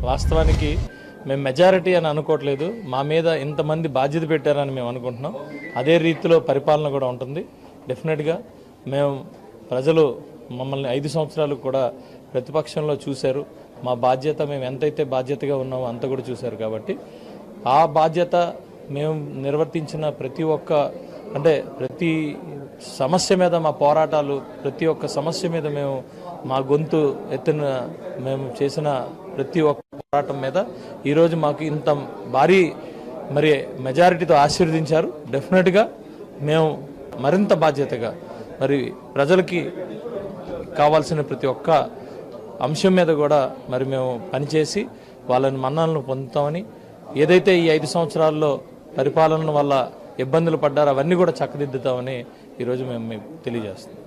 వాస్తవానికి మేము మెజారిటీ అని అనుకోవట్లేదు. మా మీద ఇంతమంది బాధ్యత పెట్టారని మేము అనుకుంటున్నాం. అదే రీతిలో పరిపాలన కూడా ఉంటుంది. డెఫినెట్గా మేము ప్రజలు మమ్మల్ని 5 సంవత్సరాలు కూడా ప్రతిపక్షంలో చూశారు. మా బాధ్యత మేము ఎంతైతే బాధ్యతగా ఉన్నామో అంత కూడా చూశారు. కాబట్టి ఆ బాధ్యత మేము నిర్వర్తించిన ప్రతి సమస్య మీద మా పోరాటాలు, ప్రతి ఒక్క సమస్య మీద మేము మా గొంతు ఎత్తున మేము చేసిన ప్రతి ఒక్క పోరాటం మీద ఈరోజు మాకు ఇంత భారీ మెజారిటీతో ఆశీర్వదించారు. డెఫినెట్గా మేము మరింత బాధ్యతగా ప్రజలకి కావాల్సిన ప్రతి ఒక్క అంశం మీద కూడా మేము పనిచేసి వాళ్ళని మన్ననలు పొందుతామని, ఏదైతే ఈ 5 సంవత్సరాల్లో పరిపాలన వల్ల ఇబ్బందులు పడ్డారో అవన్నీ కూడా చక్కదిద్దుతామని ఈరోజు మేము తెలియజేస్తాం.